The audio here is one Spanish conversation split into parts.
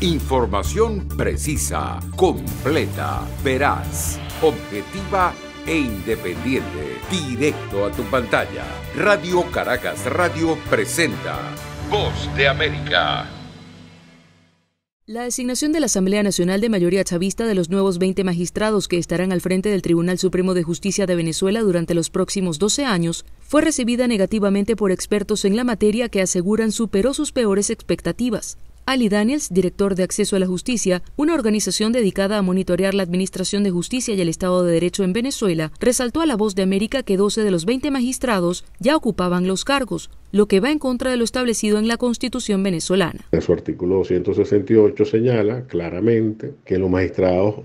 Información precisa, completa, veraz, objetiva e independiente. Directo a tu pantalla. Radio Caracas Radio presenta Voz de América. La designación de la Asamblea Nacional de mayoría chavista de los nuevos 20 magistrados que estarán al frente del Tribunal Supremo de Justicia de Venezuela durante los próximos 12 años fue recibida negativamente por expertos en la materia que aseguran superó sus peores expectativas. Ali Daniels, director de Acceso a la Justicia, una organización dedicada a monitorear la administración de justicia y el Estado de Derecho en Venezuela, resaltó a La Voz de América que 12 de los 20 magistrados ya ocupaban los cargos, lo que va en contra de lo establecido en la Constitución venezolana. En su artículo 268 señala claramente que los magistrados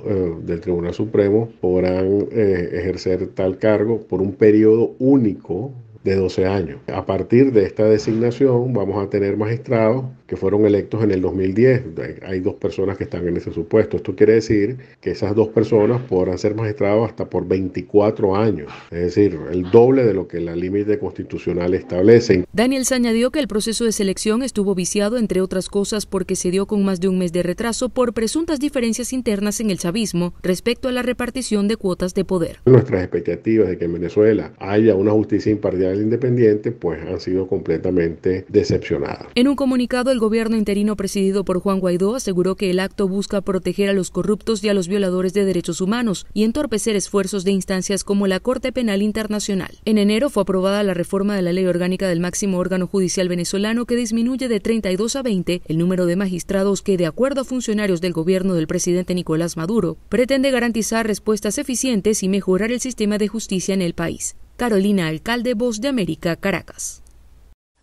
del Tribunal Supremo podrán ejercer tal cargo por un periodo único de 12 años. A partir de esta designación vamos a tener magistrados que fueron electos en el 2010. Hay 2 personas que están en ese supuesto. Esto quiere decir que esas 2 personas podrán ser magistrados hasta por 24 años. Es decir, el doble de lo que la límite constitucional establece. Daniels añadió que el proceso de selección estuvo viciado, entre otras cosas, porque se dio con más de un mes de retraso por presuntas diferencias internas en el chavismo respecto a la repartición de cuotas de poder. Nuestras expectativas de que en Venezuela haya una justicia imparcial independiente, pues han sido completamente decepcionadas. En un comunicado, el gobierno interino presidido por Juan Guaidó aseguró que el acto busca proteger a los corruptos y a los violadores de derechos humanos y entorpecer esfuerzos de instancias como la Corte Penal Internacional. En enero fue aprobada la reforma de la Ley Orgánica del máximo órgano judicial venezolano que disminuye de 32 a 20 el número de magistrados que, de acuerdo a funcionarios del gobierno del presidente Nicolás Maduro, pretende garantizar respuestas eficientes y mejorar el sistema de justicia en el país. Carolina Alcalde, Voz de América, Caracas.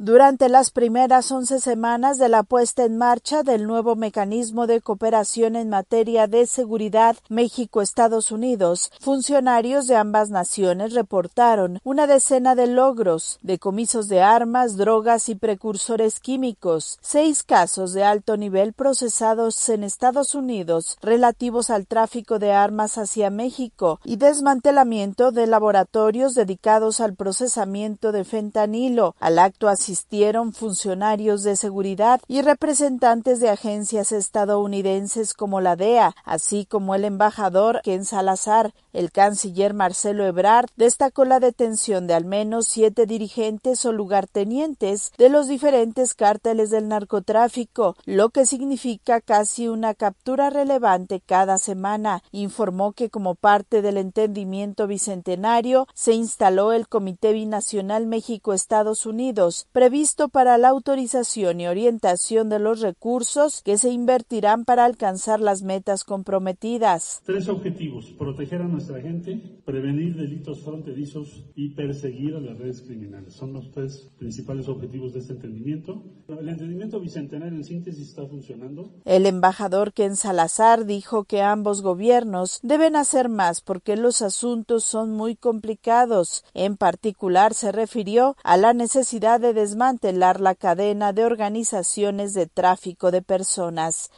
Durante las primeras 11 semanas de la puesta en marcha del nuevo mecanismo de cooperación en materia de seguridad México-Estados Unidos, funcionarios de ambas naciones reportaron una decena de logros, decomisos de armas, drogas y precursores químicos, 6 casos de alto nivel procesados en Estados Unidos relativos al tráfico de armas hacia México y desmantelamiento de laboratorios dedicados al procesamiento de fentanilo. Al acto asistieron funcionarios de seguridad y representantes de agencias estadounidenses como la DEA, así como el embajador Ken Salazar. El canciller Marcelo Ebrard destacó la detención de al menos 7 dirigentes o lugartenientes de los diferentes cárteles del narcotráfico, lo que significa casi una captura relevante cada semana. Informó que como parte del entendimiento bicentenario se instaló el Comité Binacional México-Estados Unidos, previsto para la autorización y orientación de los recursos que se invertirán para alcanzar las metas comprometidas. 3 objetivos: proteger a nuestra gente, prevenir delitos fronterizos y perseguir a las redes criminales. Son los 3 principales objetivos de este entendimiento. El entendimiento bicentenario en síntesis está funcionando. El embajador Ken Salazar dijo que ambos gobiernos deben hacer más porque los asuntos son muy complicados. En particular se refirió a la necesidad de desmantelar la cadena de organizaciones de tráfico de personas.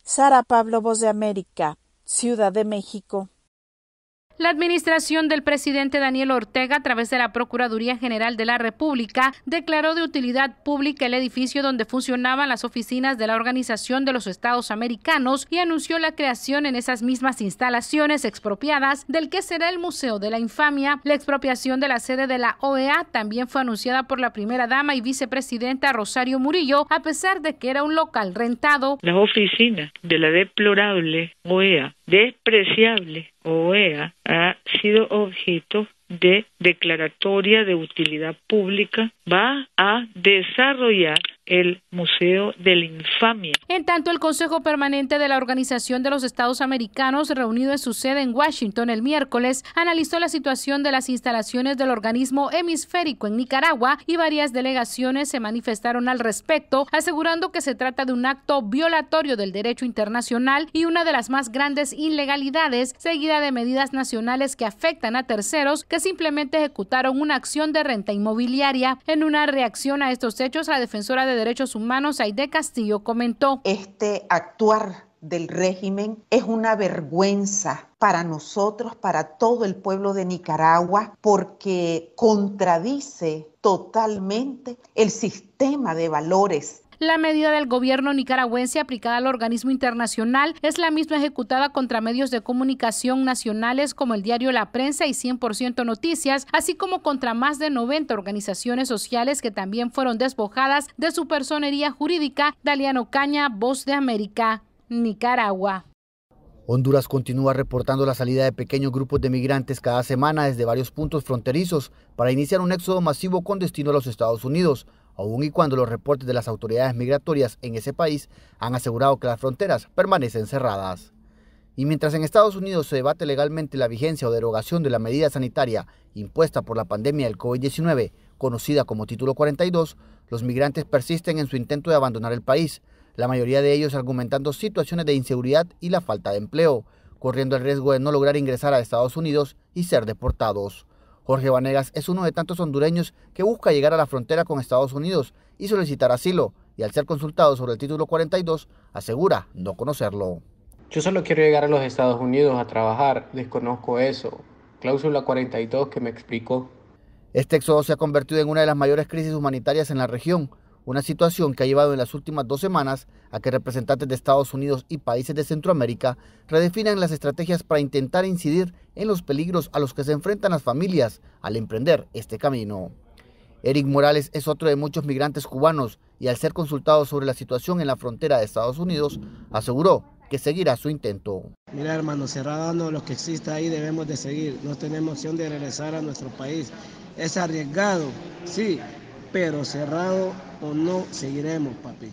Sara Pablo, Voz de América, Ciudad de México. La administración del presidente Daniel Ortega, a través de la Procuraduría General de la República, declaró de utilidad pública el edificio donde funcionaban las oficinas de la Organización de los Estados Americanos y anunció la creación en esas mismas instalaciones expropiadas del que será el Museo de la Infamia. La expropiación de la sede de la OEA también fue anunciada por la primera dama y vicepresidenta Rosario Murillo, a pesar de que era un local rentado. Las oficinas de la deplorable OEA, despreciable OEA, ha sido objeto de declaratoria de utilidad pública, va a desarrollar el Museo de la Infamia. En tanto, el Consejo Permanente de la Organización de los Estados Americanos, reunido en su sede en Washington el miércoles, analizó la situación de las instalaciones del organismo hemisférico en Nicaragua y varias delegaciones se manifestaron al respecto, asegurando que se trata de un acto violatorio del derecho internacional y una de las más grandes ilegalidades, seguida de medidas nacionales que afectan a terceros que simplemente ejecutaron una acción de renta inmobiliaria. En una reacción a estos hechos, la defensora de derechos humanos Aide Castillo comentó: este actuar del régimen es una vergüenza para nosotros, para todo el pueblo de Nicaragua, porque contradice totalmente el sistema de valores. La medida del gobierno nicaragüense aplicada al organismo internacional es la misma ejecutada contra medios de comunicación nacionales como el diario La Prensa y 100% Noticias, así como contra más de 90 organizaciones sociales que también fueron despojadas de su personería jurídica. Daliana Ocaña, Voz de América, Nicaragua. Honduras continúa reportando la salida de pequeños grupos de migrantes cada semana desde varios puntos fronterizos para iniciar un éxodo masivo con destino a los Estados Unidos, aun y cuando los reportes de las autoridades migratorias en ese país han asegurado que las fronteras permanecen cerradas. Y mientras en Estados Unidos se debate legalmente la vigencia o derogación de la medida sanitaria impuesta por la pandemia del COVID-19, conocida como Título 42, los migrantes persisten en su intento de abandonar el país, la mayoría de ellos argumentando situaciones de inseguridad y la falta de empleo, corriendo el riesgo de no lograr ingresar a Estados Unidos y ser deportados. Jorge Vanegas es uno de tantos hondureños que busca llegar a la frontera con Estados Unidos y solicitar asilo, y al ser consultado sobre el Título 42, asegura no conocerlo. Yo solo quiero llegar a los Estados Unidos a trabajar, desconozco eso. Cláusula 42 que me explicó. Este éxodo se ha convertido en una de las mayores crisis humanitarias en la región, una situación que ha llevado en las últimas 2 semanas a que representantes de Estados Unidos y países de Centroamérica redefinan las estrategias para intentar incidir en los peligros a los que se enfrentan las familias al emprender este camino. Eric Morales es otro de muchos migrantes cubanos y al ser consultado sobre la situación en la frontera de Estados Unidos, aseguró que seguirá su intento. Mira, hermano, cerrado lo que exista ahí debemos de seguir. No tenemos opción de regresar a nuestro país. Es arriesgado, sí, pero cerrado o no, seguiremos, papi.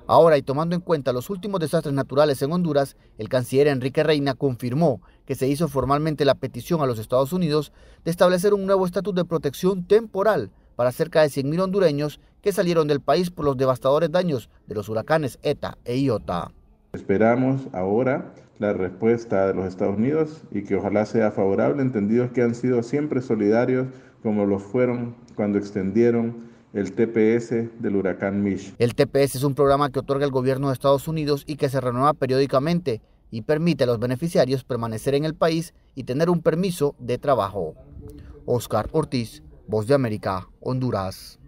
Ahora, y tomando en cuenta los últimos desastres naturales en Honduras, el canciller Enrique Reina confirmó que se hizo formalmente la petición a los Estados Unidos de establecer un nuevo estatus de protección temporal para cerca de 100.000 hondureños que salieron del país por los devastadores daños de los huracanes ETA e Iota. Esperamos ahora la respuesta de los Estados Unidos y que ojalá sea favorable, entendidos que han sido siempre solidarios como lo fueron cuando extendieron el TPS del huracán Mitch. El TPS es un programa que otorga el gobierno de Estados Unidos y que se renueva periódicamente y permite a los beneficiarios permanecer en el país y tener un permiso de trabajo. Oscar Ortiz, Voz de América, Honduras.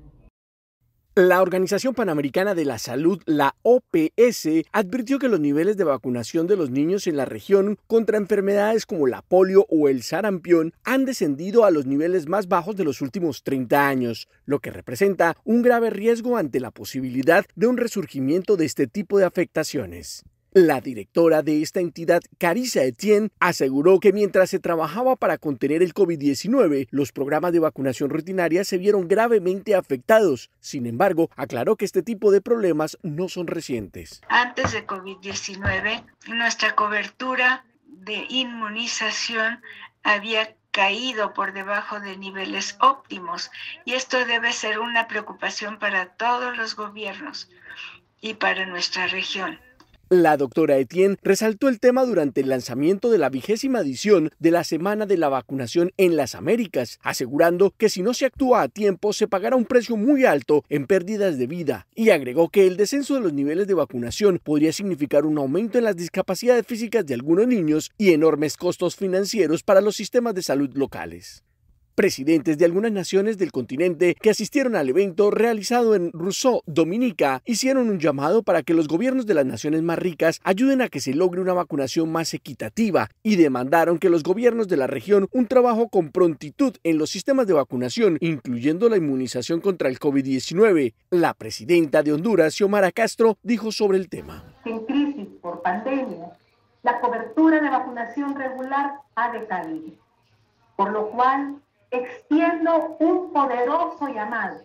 La Organización Panamericana de la Salud, la OPS, advirtió que los niveles de vacunación de los niños en la región contra enfermedades como la polio o el sarampión han descendido a los niveles más bajos de los últimos 30 años, lo que representa un grave riesgo ante la posibilidad de un resurgimiento de este tipo de afectaciones. La directora de esta entidad, Carissa Etienne, aseguró que mientras se trabajaba para contener el COVID-19, los programas de vacunación rutinaria se vieron gravemente afectados. Sin embargo, aclaró que este tipo de problemas no son recientes. Antes de COVID-19, nuestra cobertura de inmunización había caído por debajo de niveles óptimos y esto debe ser una preocupación para todos los gobiernos y para nuestra región. La doctora Etienne resaltó el tema durante el lanzamiento de la 20ª edición de la Semana de la Vacunación en las Américas, asegurando que si no se actúa a tiempo se pagará un precio muy alto en pérdidas de vida, y agregó que el descenso de los niveles de vacunación podría significar un aumento en las discapacidades físicas de algunos niños y enormes costos financieros para los sistemas de salud locales. Presidentes de algunas naciones del continente que asistieron al evento realizado en Rousseau, Dominica, hicieron un llamado para que los gobiernos de las naciones más ricas ayuden a que se logre una vacunación más equitativa y demandaron que los gobiernos de la región un trabajo con prontitud en los sistemas de vacunación, incluyendo la inmunización contra el COVID-19. La presidenta de Honduras, Xiomara Castro, dijo sobre el tema. En crisis por pandemia, la cobertura de vacunación regular ha decaído, por lo cual extiendo un poderoso llamado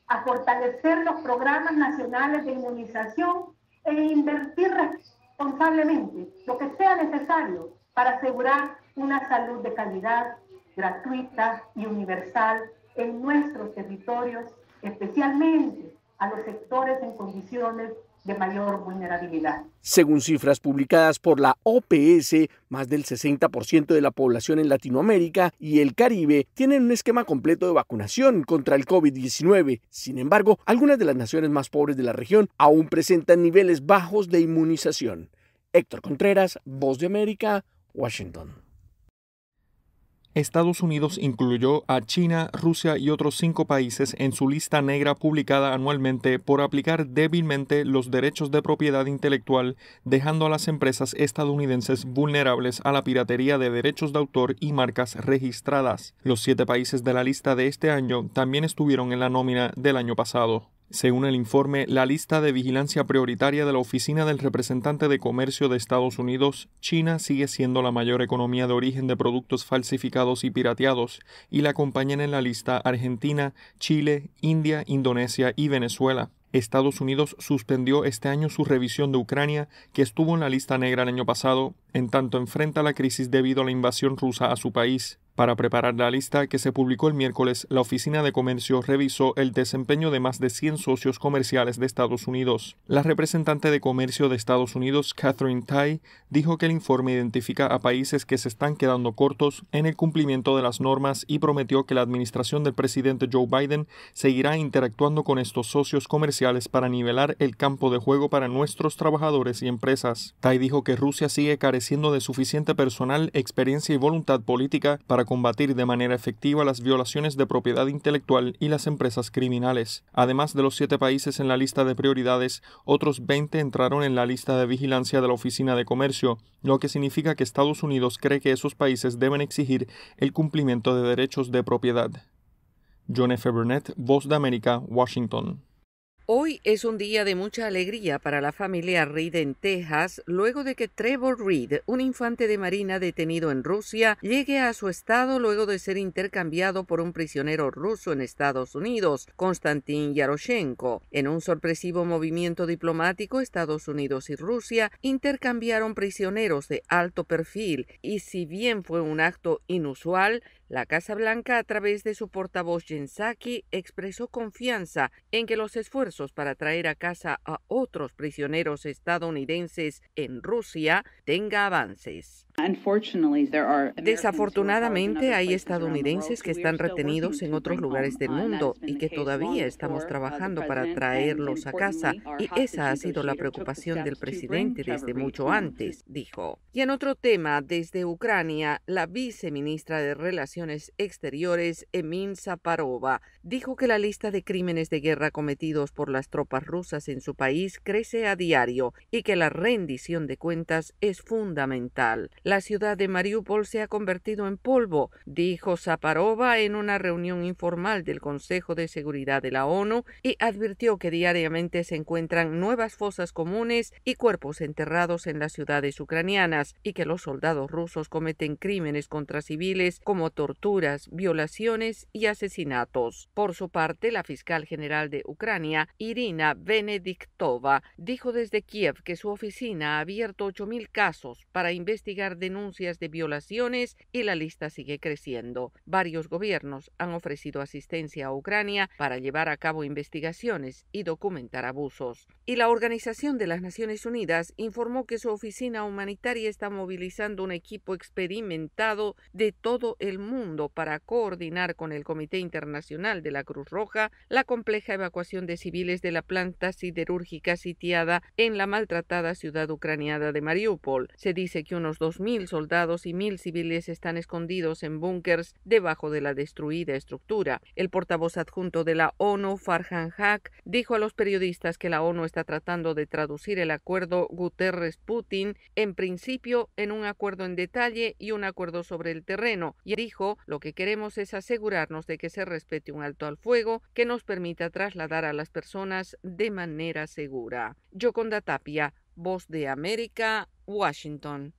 a fortalecer los programas nacionales de inmunización e invertir responsablemente lo que sea necesario para asegurar una salud de calidad, gratuita y universal en nuestros territorios, especialmente a los sectores en condiciones de mayor vulnerabilidad. Según cifras publicadas por la OPS, más del 60% de la población en Latinoamérica y el Caribe tienen un esquema completo de vacunación contra el COVID-19. Sin embargo, algunas de las naciones más pobres de la región aún presentan niveles bajos de inmunización. Héctor Contreras, Voz de América, Washington. Estados Unidos incluyó a China, Rusia y otros 5 países en su lista negra publicada anualmente por aplicar débilmente los derechos de propiedad intelectual, dejando a las empresas estadounidenses vulnerables a la piratería de derechos de autor y marcas registradas. Los 7 países de la lista de este año también estuvieron en la nómina del año pasado. Según el informe, la lista de vigilancia prioritaria de la Oficina del Representante de Comercio de Estados Unidos, China sigue siendo la mayor economía de origen de productos falsificados y pirateados, y la acompañan en la lista Argentina, Chile, India, Indonesia y Venezuela. Estados Unidos suspendió este año su revisión de Ucrania, que estuvo en la lista negra el año pasado, en tanto enfrenta la crisis debido a la invasión rusa a su país. Para preparar la lista que se publicó el miércoles, la Oficina de Comercio revisó el desempeño de más de 100 socios comerciales de Estados Unidos. La representante de Comercio de Estados Unidos, Katherine Tai, dijo que el informe identifica a países que se están quedando cortos en el cumplimiento de las normas y prometió que la administración del presidente Joe Biden seguirá interactuando con estos socios comerciales para nivelar el campo de juego para nuestros trabajadores y empresas. Tai dijo que Rusia sigue careciendo de suficiente personal, experiencia y voluntad política para combatir de manera efectiva las violaciones de propiedad intelectual y las empresas criminales. Además de los 7 países en la lista de prioridades, otros 20 entraron en la lista de vigilancia de la Oficina de Comercio, lo que significa que Estados Unidos cree que esos países deben exigir el cumplimiento de derechos de propiedad. John F. Burnett, Voz de América, Washington. Hoy es un día de mucha alegría para la familia Reed en Texas, luego de que Trevor Reed, un infante de marina detenido en Rusia, llegue a su estado luego de ser intercambiado por un prisionero ruso en Estados Unidos, Konstantin Yaroshenko. En un sorpresivo movimiento diplomático, Estados Unidos y Rusia intercambiaron prisioneros de alto perfil y, si bien fue un acto inusual, la Casa Blanca, a través de su portavoz Jen Psaki, expresó confianza en que los esfuerzos para traer a casa a otros prisioneros estadounidenses en Rusia tenga avances. Desafortunadamente, hay estadounidenses que están retenidos en otros lugares del mundo y que todavía estamos trabajando para traerlos a casa, y esa ha sido la preocupación del presidente desde mucho antes, dijo. Y en otro tema, desde Ucrania, la viceministra de Relaciones Exteriores, Emin Saparova, dijo que la lista de crímenes de guerra cometidos por las tropas rusas en su país crece a diario y que la rendición de cuentas es fundamental. La ciudad de Mariupol se ha convertido en polvo, dijo Saparova en una reunión informal del Consejo de Seguridad de la ONU, y advirtió que diariamente se encuentran nuevas fosas comunes y cuerpos enterrados en las ciudades ucranianas, y que los soldados rusos cometen crímenes contra civiles como torturas, violaciones y asesinatos. Por su parte, la fiscal general de Ucrania, Irina Benediktova, dijo desde Kiev que su oficina ha abierto 8.000 casos para investigar denuncias de violaciones y la lista sigue creciendo. Varios gobiernos han ofrecido asistencia a Ucrania para llevar a cabo investigaciones y documentar abusos. Y la Organización de las Naciones Unidas informó que su oficina humanitaria está movilizando un equipo experimentado de todo el mundo para coordinar con el Comité Internacional de la Cruz Roja la compleja evacuación de civiles de la planta siderúrgica sitiada en la maltratada ciudad ucraniana de Mariupol. Se dice que unos 2.000 soldados y 1.000 civiles están escondidos en búnkers debajo de la destruida estructura. El portavoz adjunto de la ONU, Farhan Haq, dijo a los periodistas que la ONU está tratando de traducir el acuerdo Guterres-Putin en principio en un acuerdo en detalle y un acuerdo sobre el terreno, y dijo: lo que queremos es asegurarnos de que se respete un alto al fuego que nos permita trasladar a las personas de manera segura. Yoconda Tapia, Voz de América, Washington.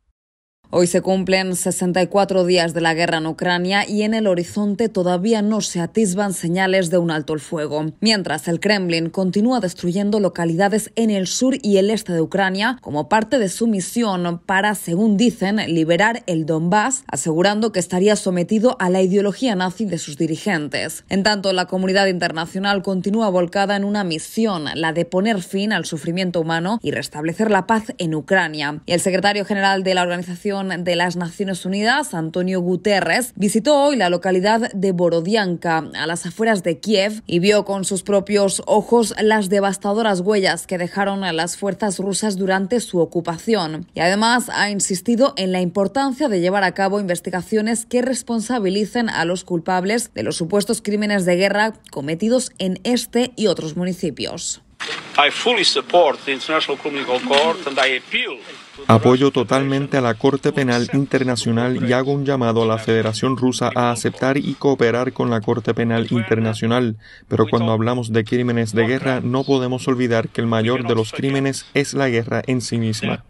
Hoy se cumplen 64 días de la guerra en Ucrania y en el horizonte todavía no se atisban señales de un alto el fuego. Mientras, el Kremlin continúa destruyendo localidades en el sur y el este de Ucrania como parte de su misión para, según dicen, liberar el Donbass, asegurando que estaría sometido a la ideología nazi de sus dirigentes. En tanto, la comunidad internacional continúa volcada en una misión, la de poner fin al sufrimiento humano y restablecer la paz en Ucrania. Y el secretario general de la Organización Organización de las Naciones Unidas, Antonio Guterres, visitó hoy la localidad de Borodianka, a las afueras de Kiev, y vio con sus propios ojos las devastadoras huellas que dejaron a las fuerzas rusas durante su ocupación. Y además ha insistido en la importancia de llevar a cabo investigaciones que responsabilicen a los culpables de los supuestos crímenes de guerra cometidos en este y otros municipios. Apoyo totalmente a la Corte Penal Internacional y hago un llamado a la Federación Rusa a aceptar y cooperar con la Corte Penal Internacional. Pero cuando hablamos de crímenes de guerra, no podemos olvidar que el mayor de los crímenes es la guerra en sí misma.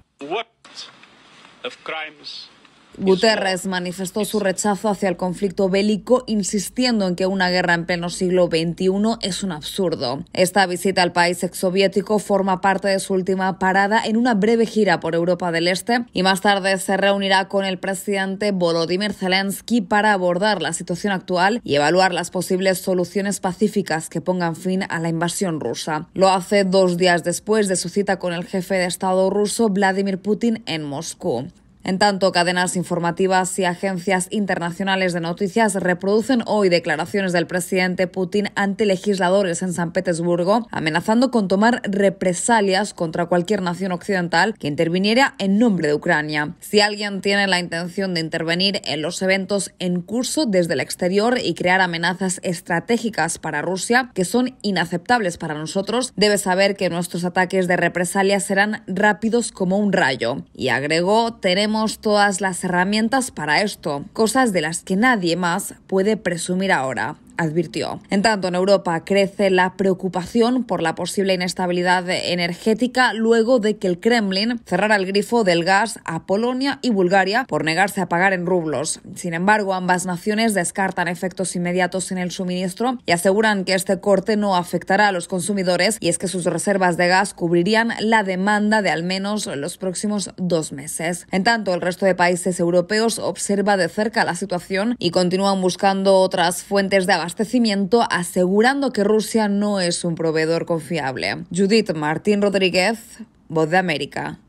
Guterres manifestó su rechazo hacia el conflicto bélico, insistiendo en que una guerra en pleno siglo XXI es un absurdo. Esta visita al país exsoviético forma parte de su última parada en una breve gira por Europa del Este y más tarde se reunirá con el presidente Volodymyr Zelensky para abordar la situación actual y evaluar las posibles soluciones pacíficas que pongan fin a la invasión rusa. Lo hace 2 días después de su cita con el jefe de Estado ruso Vladimir Putin en Moscú. En tanto, cadenas informativas y agencias internacionales de noticias reproducen hoy declaraciones del presidente Putin ante legisladores en San Petersburgo, amenazando con tomar represalias contra cualquier nación occidental que interviniera en nombre de Ucrania. Si alguien tiene la intención de intervenir en los eventos en curso desde el exterior y crear amenazas estratégicas para Rusia, que son inaceptables para nosotros, debe saber que nuestros ataques de represalia serán rápidos como un rayo. Y agregó, tenemos todas las herramientas para esto, cosas de las que nadie más puede presumir ahora, advirtió. En tanto, en Europa crece la preocupación por la posible inestabilidad energética luego de que el Kremlin cerrara el grifo del gas a Polonia y Bulgaria por negarse a pagar en rublos. Sin embargo, ambas naciones descartan efectos inmediatos en el suministro y aseguran que este corte no afectará a los consumidores, y es que sus reservas de gas cubrirían la demanda de al menos los próximos 2 meses. En tanto, el resto de países europeos observa de cerca la situación y continúan buscando otras fuentes de abastecimiento, asegurando que Rusia no es un proveedor confiable. Judith Martín Rodríguez, Voz de América.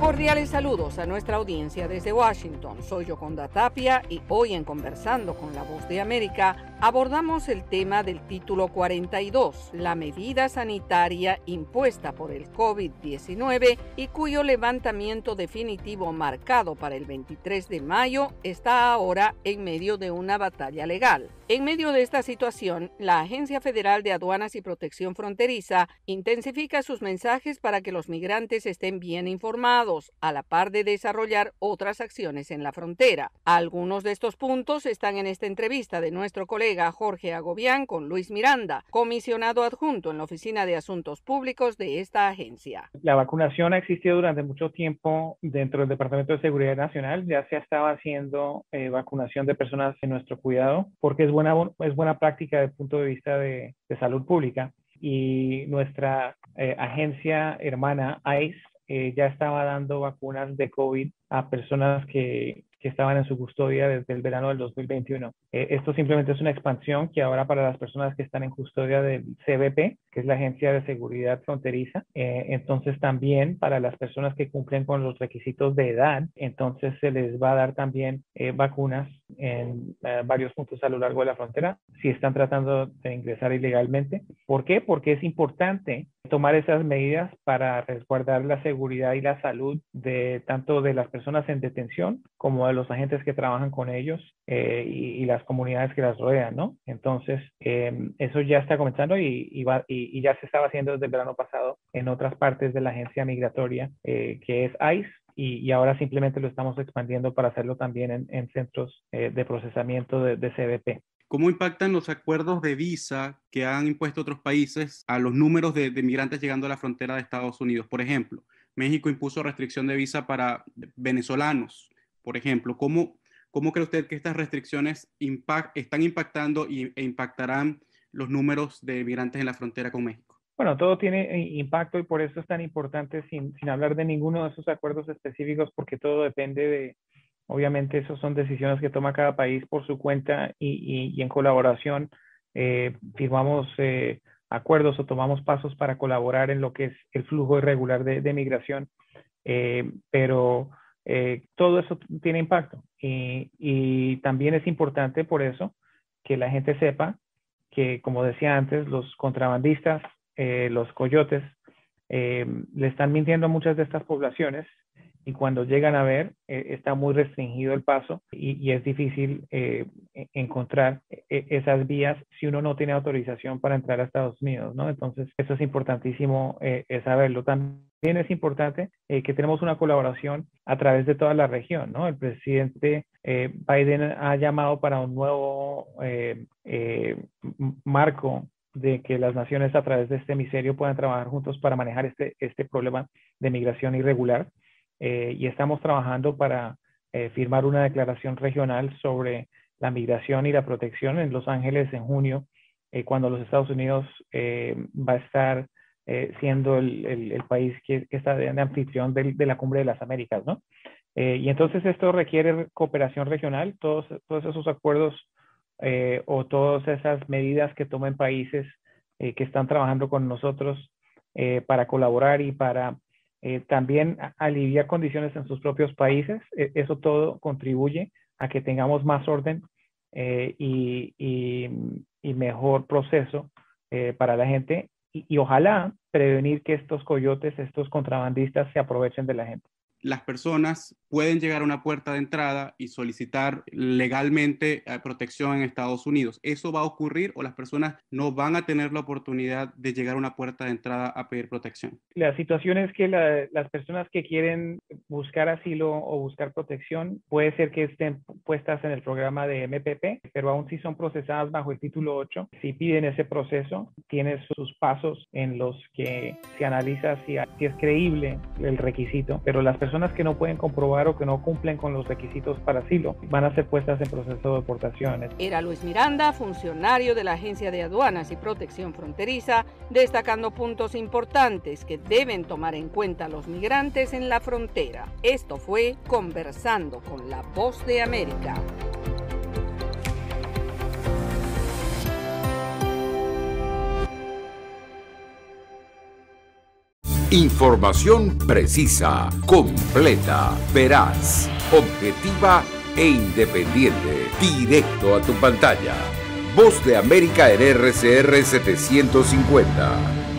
Cordiales saludos a nuestra audiencia desde Washington. Soy Yoconda Tapia y hoy en Conversando con la Voz de América abordamos el tema del título 42, la medida sanitaria impuesta por el COVID-19 y cuyo levantamiento definitivo marcado para el 23 de mayo está ahora en medio de una batalla legal. En medio de esta situación, la Agencia Federal de Aduanas y Protección Fronteriza intensifica sus mensajes para que los migrantes estén bien informados, a la par de desarrollar otras acciones en la frontera. Algunos de estos puntos están en esta entrevista de nuestro colega Jorge Agobián con Luis Miranda, comisionado adjunto en la Oficina de Asuntos Públicos de esta agencia. La vacunación ha existido durante mucho tiempo dentro del Departamento de Seguridad Nacional. Ya se estaba haciendo vacunación de personas en nuestro cuidado, porque es buena práctica desde el punto de vista de salud pública. Y nuestra agencia hermana ICE ya estaba dando vacunas de COVID a personas que estaban en su custodia desde el verano del 2021. Esto simplemente es una expansión que ahora para las personas que están en custodia del CBP, que es la Agencia de Seguridad Fronteriza, entonces también para las personas que cumplen con los requisitos de edad, entonces se les va a dar también vacunas en varios puntos a lo largo de la frontera si están tratando de ingresar ilegalmente. ¿Por qué? Porque es importante tomar esas medidas para resguardar la seguridad y la salud de tanto de las personas en detención como de los agentes que trabajan con ellos y las comunidades que las rodean, ¿no? Entonces, eso ya está comenzando y ya se estaba haciendo desde el verano pasado en otras partes de la agencia migratoria, que es ICE, y ahora simplemente lo estamos expandiendo para hacerlo también en centros de procesamiento de CBP. ¿Cómo impactan los acuerdos de visa que han impuesto otros países a los números de migrantes llegando a la frontera de Estados Unidos? Por ejemplo, México impuso restricción de visa para venezolanos, por ejemplo. ¿Cómo cree usted que estas restricciones están impactando e impactarán los números de migrantes en la frontera con México? Bueno, todo tiene impacto y por eso es tan importante sin hablar de ninguno de esos acuerdos específicos, porque todo depende de, obviamente, esas son decisiones que toma cada país por su cuenta y en colaboración firmamos acuerdos o tomamos pasos para colaborar en lo que es el flujo irregular de migración, pero todo eso tiene impacto y también es importante por eso que la gente sepa que, como decía antes, los contrabandistas, los coyotes, le están mintiendo a muchas de estas poblaciones y cuando llegan a ver, está muy restringido el paso y es difícil encontrar esas vías si uno no tiene autorización para entrar a Estados Unidos, ¿no? Entonces, eso es importantísimo saberlo. También es importante que tenemos una colaboración a través de toda la región, ¿no? El presidente Biden ha llamado para un nuevo marco de que las naciones a través de este hemisferio puedan trabajar juntos para manejar este problema de migración irregular. Y estamos trabajando para firmar una declaración regional sobre la migración y la protección en Los Ángeles en junio, cuando los Estados Unidos va a estar siendo el país que está de anfitrión de la Cumbre de las Américas, ¿no? Y entonces esto requiere cooperación regional, todos esos acuerdos o todas esas medidas que tomen países que están trabajando con nosotros para colaborar y para también aliviar condiciones en sus propios países. Eso todo contribuye a que tengamos más orden y mejor proceso para la gente y ojalá prevenir que estos coyotes, estos contrabandistas se aprovechen de la gente. Las personas pueden llegar a una puerta de entrada y solicitar legalmente protección en Estados Unidos. ¿Eso va a ocurrir o las personas no van a tener la oportunidad de llegar a una puerta de entrada a pedir protección? La situación es que las personas que quieren buscar asilo o buscar protección puede ser que estén puestas en el programa de MPP, pero aún si son procesadas bajo el título 8, si piden ese proceso, tiene sus pasos en los que se analiza si es creíble el requisito, pero las personas que no pueden comprobar o que no cumplen con los requisitos para asilo van a ser puestas en proceso de deportación. Era Luis Miranda, funcionario de la Agencia de Aduanas y Protección Fronteriza, destacando puntos importantes que deben tomar en cuenta los migrantes en la frontera. Esto fue Conversando con la Voz de América. Información precisa, completa, veraz, objetiva e independiente. Directo a tu pantalla. Voz de América en RCR 750.